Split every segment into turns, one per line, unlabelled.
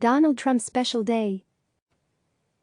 Donald Trump's special day.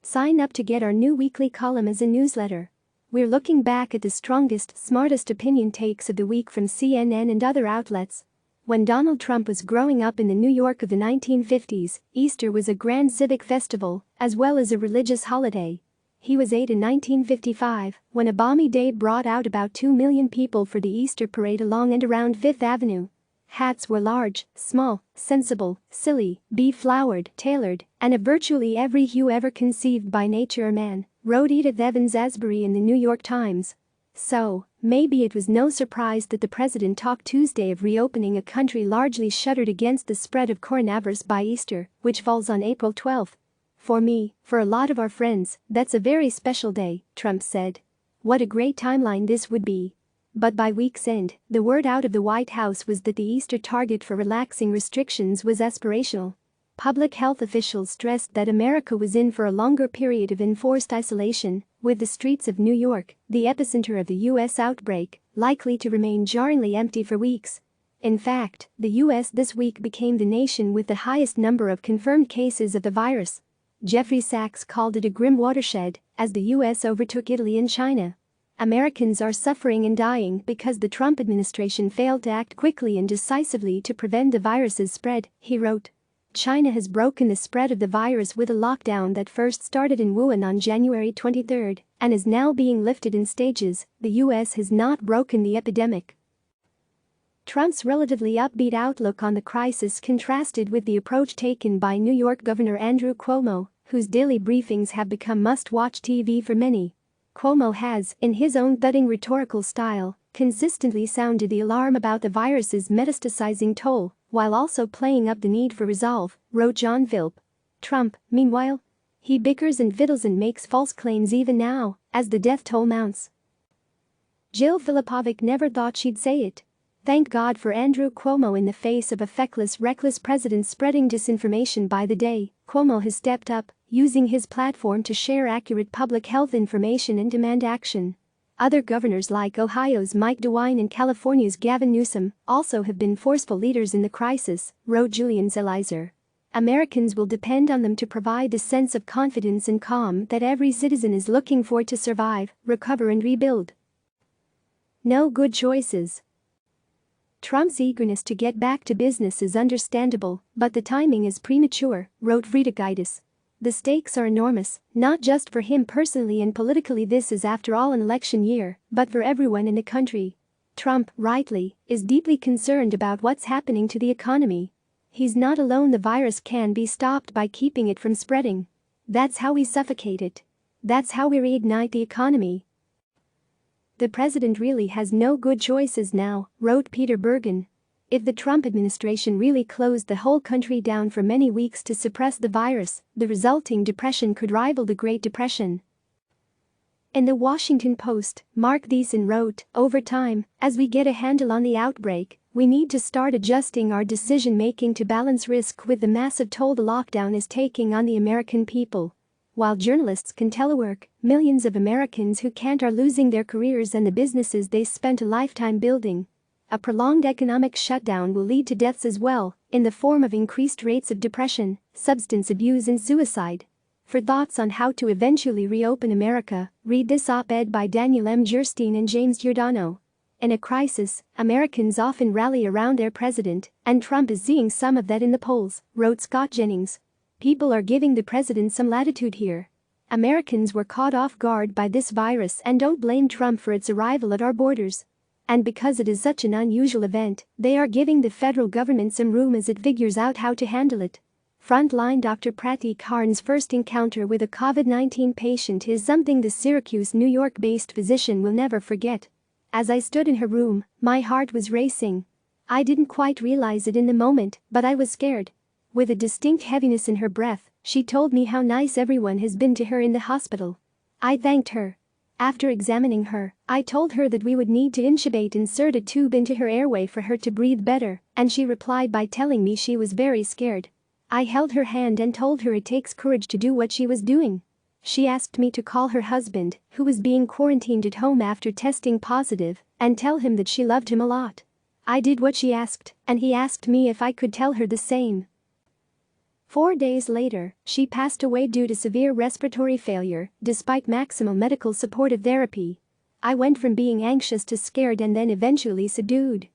Sign up to get our new weekly column as a newsletter. We're looking back at the strongest, smartest opinion takes of the week from CNN and other outlets. When Donald Trump was growing up in the New York of the 1950s, Easter was a grand civic festival, as well as a religious holiday. He was 8 in 1955, when a balmy day brought out about 2 million people for the Easter parade along and around Fifth Avenue. Hats were large, small, sensible, silly, beflowered, tailored, and of virtually every hue ever conceived by nature or man, wrote Edith Evans Asbury in the New York Times. So, maybe it was no surprise that the president talked Tuesday of reopening a country largely shuttered against the spread of coronavirus by Easter, which falls on April 12. For me, for a lot of our friends, that's a very special day, Trump said. What a great timeline this would be. But by week's end, the word out of the White House was that the Easter target for relaxing restrictions was aspirational. Public health officials stressed that America was in for a longer period of enforced isolation, with the streets of New York, the epicenter of the U.S. outbreak, likely to remain jarringly empty for weeks. In fact, the U.S. this week became the nation with the highest number of confirmed cases of the virus. Jeffrey Sachs called it a grim watershed, as the U.S. overtook Italy and China. Americans are suffering and dying because the Trump administration failed to act quickly and decisively to prevent the virus's spread, he wrote. China has broken the spread of the virus with a lockdown that first started in Wuhan on January 23 and is now being lifted in stages. The U.S. has not broken the epidemic. Trump's relatively upbeat outlook on the crisis contrasted with the approach taken by New York Governor Andrew Cuomo, whose daily briefings have become must-watch TV for many. Cuomo has, in his own thudding rhetorical style, consistently sounded the alarm about the virus's metastasizing toll, while also playing up the need for resolve, wrote John Philp. Trump, meanwhile, he bickers and fiddles and makes false claims even now, as the death toll mounts. Jill Filipovic never thought she'd say it. Thank God for Andrew Cuomo. In the face of a feckless, reckless president spreading disinformation by the day, Cuomo has stepped up, using his platform to share accurate public health information and demand action. Other governors like Ohio's Mike DeWine and California's Gavin Newsom also have been forceful leaders in the crisis, wrote Julian Zelizer. Americans will depend on them to provide the sense of confidence and calm that every citizen is looking for to survive, recover and rebuild. No good choices. Trump's eagerness to get back to business is understandable, but the timing is premature, wrote Frida Gaitis. The stakes are enormous, not just for him personally and politically. This is after all an election year, but for everyone in the country. Trump, rightly, is deeply concerned about what's happening to the economy. He's not alone. The virus can be stopped by keeping it from spreading. That's how we suffocate it. That's how we reignite the economy. The president really has no good choices now, wrote Peter Bergen. If the Trump administration really closed the whole country down for many weeks to suppress the virus, the resulting depression could rival the Great Depression. In the Washington Post, Mark Thiessen wrote, over time, as we get a handle on the outbreak, we need to start adjusting our decision-making to balance risk with the massive toll the lockdown is taking on the American people. While journalists can telework, millions of Americans who can't are losing their careers and the businesses they spent a lifetime building. A prolonged economic shutdown will lead to deaths as well, in the form of increased rates of depression, substance abuse and suicide. For thoughts on how to eventually reopen America, read this op-ed by Daniel M. Gerstein and James Giordano. In a crisis, Americans often rally around their president, and Trump is seeing some of that in the polls, wrote Scott Jennings. People are giving the president some latitude here. Americans were caught off guard by this virus and don't blame Trump for its arrival at our borders. And because it is such an unusual event, they are giving the federal government some room as it figures out how to handle it. Frontline Dr. Pratik Karn's first encounter with a COVID-19 patient is something the Syracuse, New York-based physician will never forget. As I stood in her room, my heart was racing. I didn't quite realize it in the moment, but I was scared. With a distinct heaviness in her breath, she told me how nice everyone has been to her in the hospital. I thanked her. After examining her, I told her that we would need to insert a tube into her airway for her to breathe better, and she replied by telling me she was very scared. I held her hand and told her it takes courage to do what she was doing. She asked me to call her husband, who was being quarantined at home after testing positive, and tell him that she loved him a lot. I did what she asked, and he asked me if I could tell her the same. 4 days later, she passed away due to severe respiratory failure, despite maximal medical supportive therapy. I went from being anxious to scared and then eventually subdued.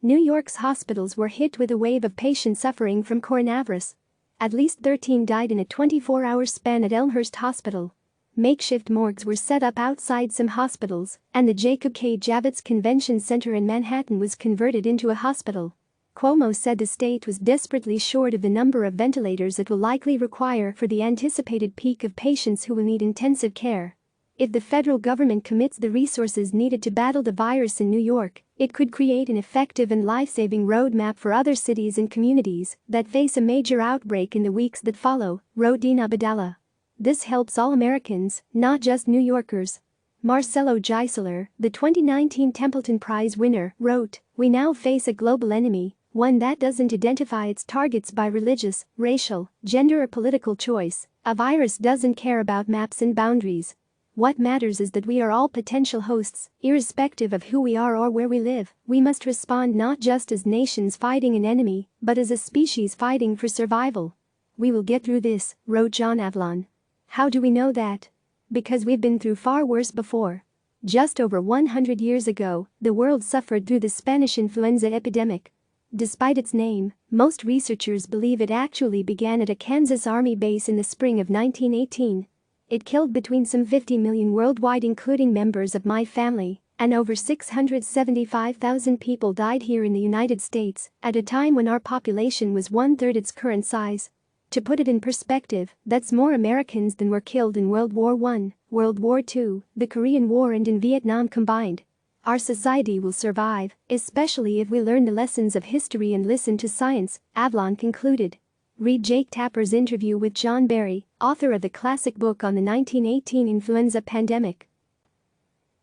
New York's hospitals were hit with a wave of patients suffering from coronavirus. At least 13 died in a 24-hour span at Elmhurst Hospital. Makeshift morgues were set up outside some hospitals, and the Jacob K. Javits Convention Center in Manhattan was converted into a hospital. Cuomo said the state was desperately short of the number of ventilators it will likely require for the anticipated peak of patients who will need intensive care. If the federal government commits the resources needed to battle the virus in New York, it could create an effective and life-saving roadmap for other cities and communities that face a major outbreak in the weeks that follow, wrote Dina Badala. This helps all Americans, not just New Yorkers. Marcelo Geisler, the 2019 Templeton Prize winner, wrote, "We now face a global enemy, one that doesn't identify its targets by religious, racial, gender or political choice. A virus doesn't care about maps and boundaries. What matters is that we are all potential hosts, irrespective of who we are or where we live. We must respond not just as nations fighting an enemy, but as a species fighting for survival. We will get through this," wrote John Avlon. How do we know that? Because we've been through far worse before. Just over 100 years ago, the world suffered through the Spanish influenza epidemic. Despite its name, most researchers believe it actually began at a Kansas Army base in the spring of 1918. It killed between some 50 million worldwide, including members of my family, and over 675,000 people died here in the United States at a time when our population was one-third its current size. To put it in perspective, that's more Americans than were killed in World War I, World War II, the Korean War and in Vietnam combined. Our society will survive, especially if we learn the lessons of history and listen to science, Avlon concluded. Read Jake Tapper's interview with John Barry, author of the classic book on the 1918 influenza pandemic.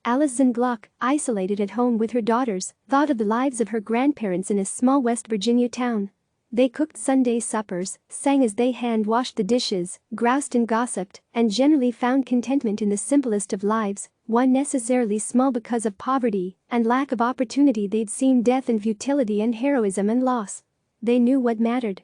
Alison Gluck, isolated at home with her daughters, thought of the lives of her grandparents in a small West Virginia town. They cooked Sunday suppers, sang as they hand-washed the dishes, groused and gossiped, and generally found contentment in the simplest of lives, one necessarily small because of poverty and lack of opportunity. They'd seen death and futility and heroism and loss. They knew what mattered.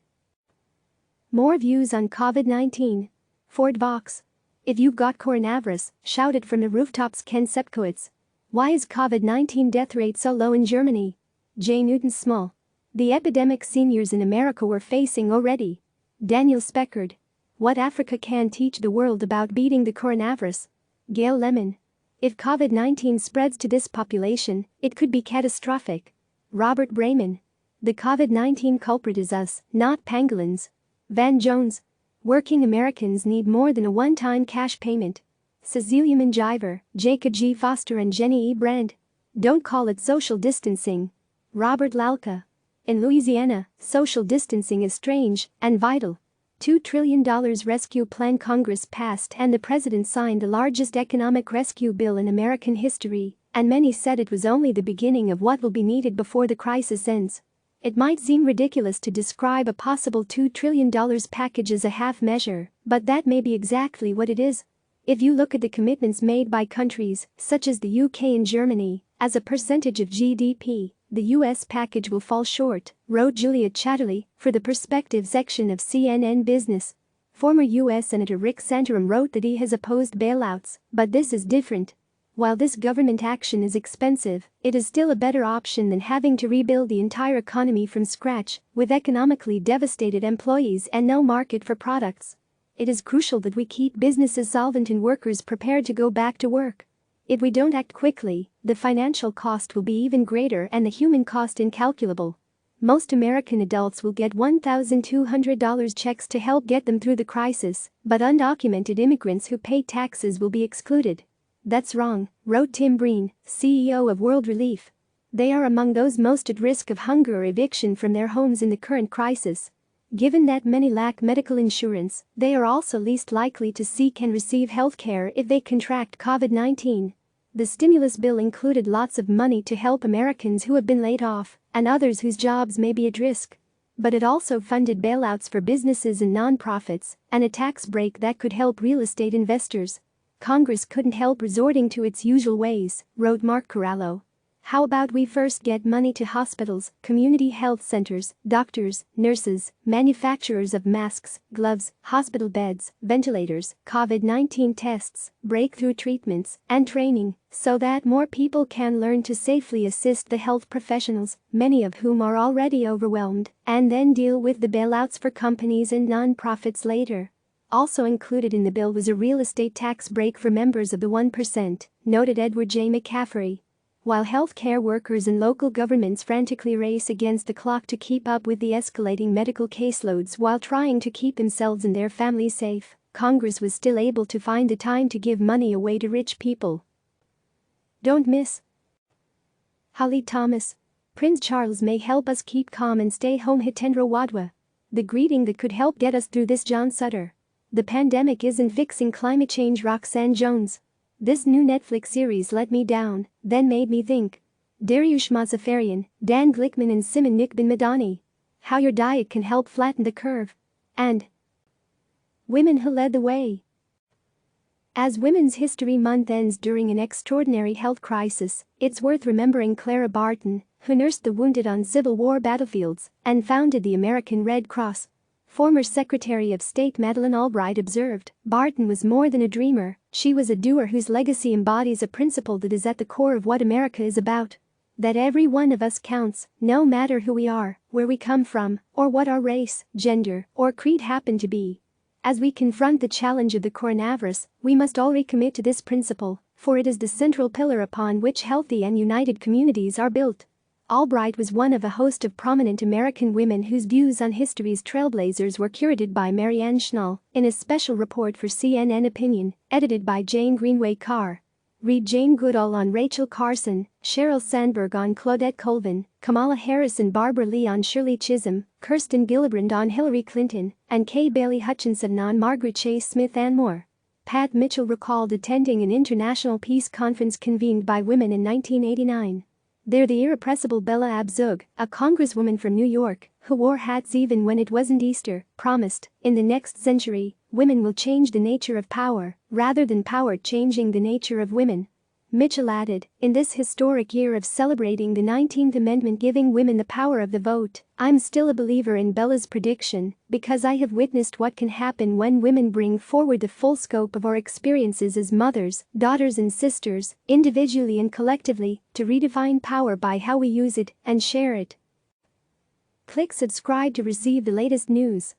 More views on COVID-19. Ford Vox. If you've got coronavirus, shout it from the rooftops. Ken Sepkowitz. Why is COVID-19 death rate so low in Germany? J. Newton Small. The epidemic seniors in America were facing already. Daniel Speckard. What Africa can teach the world about beating the coronavirus. Gail Lemon. If COVID-19 spreads to this population, it could be catastrophic. Robert Brayman. The COVID-19 culprit is us, not pangolins. Van Jones. Working Americans need more than a one-time cash payment. Cecilia Menjiver, Jacob G. Foster and Jenny E. Brand. Don't call it social distancing. Robert Lalka. In Louisiana, social distancing is strange and vital. $2 trillion rescue plan. Congress passed and the president signed the largest economic rescue bill in American history, and many said it was only the beginning of what will be needed before the crisis ends. It might seem ridiculous to describe a possible $2 trillion package as a half measure, but that may be exactly what it is. If you look at the commitments made by countries, such as the UK and Germany, as a percentage of GDP, the US package will fall short, wrote Julia Chatterley for the Perspective section of CNN Business. Former US Senator Rick Santorum wrote that he has opposed bailouts, but this is different. While this government action is expensive, it is still a better option than having to rebuild the entire economy from scratch, with economically devastated employees and no market for products. It is crucial that we keep businesses solvent and workers prepared to go back to work. If we don't act quickly, the financial cost will be even greater and the human cost incalculable. Most American adults will get $1,200 checks to help get them through the crisis, but undocumented immigrants who pay taxes will be excluded. That's wrong, wrote Tim Breen, CEO of World Relief. They are among those most at risk of hunger or eviction from their homes in the current crisis. Given that many lack medical insurance, they are also least likely to seek and receive health care if they contract COVID-19. The stimulus bill included lots of money to help Americans who have been laid off and others whose jobs may be at risk. But it also funded bailouts for businesses and nonprofits and a tax break that could help real estate investors. Congress couldn't help resorting to its usual ways, wrote Mark Corallo. How about we first get money to hospitals, community health centers, doctors, nurses, manufacturers of masks, gloves, hospital beds, ventilators, COVID-19 tests, breakthrough treatments, and training, so that more people can learn to safely assist the health professionals, many of whom are already overwhelmed, and then deal with the bailouts for companies and non-profits later. Also included in the bill was a real estate tax break for members of the 1%, noted Edward J. McCaffrey. While healthcare workers and local governments frantically race against the clock to keep up with the escalating medical caseloads while trying to keep themselves and their families safe, Congress was still able to find the time to give money away to rich people. Don't miss Holly Thomas. Prince Charles may help us keep calm and stay home. Hitendra Wadhwa. The greeting that could help get us through this. John Sutter. The pandemic isn't fixing climate change. Roxanne Jones. This new Netflix series let me down, then made me think. Dariush Mazafarian, Dan Glickman and Simon Nikbin Madani. How your diet can help flatten the curve. And women who led the way. As Women's History Month ends during an extraordinary health crisis, it's worth remembering Clara Barton, who nursed the wounded on Civil War battlefields and founded the American Red Cross. Former Secretary of State Madeleine Albright observed, Barton was more than a dreamer, she was a doer whose legacy embodies a principle that is at the core of what America is about. That every one of us counts, no matter who we are, where we come from, or what our race, gender, or creed happen to be. As we confront the challenge of the coronavirus, we must all recommit to this principle, for it is the central pillar upon which healthy and united communities are built. Albright was one of a host of prominent American women whose views on history's trailblazers were curated by Marianne Schnall in a special report for CNN Opinion, edited by Jane Greenway Carr. Read Jane Goodall on Rachel Carson, Sheryl Sandberg on Claudette Colvin, Kamala Harris and Barbara Lee on Shirley Chisholm, Kirsten Gillibrand on Hillary Clinton, and Kay Bailey Hutchinson on Margaret Chase Smith and more. Pat Mitchell recalled attending an international peace conference convened by women in 1989. There the irrepressible Bella Abzug, a congresswoman from New York, who wore hats even when it wasn't Easter, promised, in the next century, women will change the nature of power, rather than power changing the nature of women. Mitchell added, in this historic year of celebrating the 19th Amendment giving women the power of the vote, I'm still a believer in Bella's prediction, because I have witnessed what can happen when women bring forward the full scope of our experiences as mothers, daughters and sisters, individually and collectively, to redefine power by how we use it and share it. Click subscribe to receive the latest news.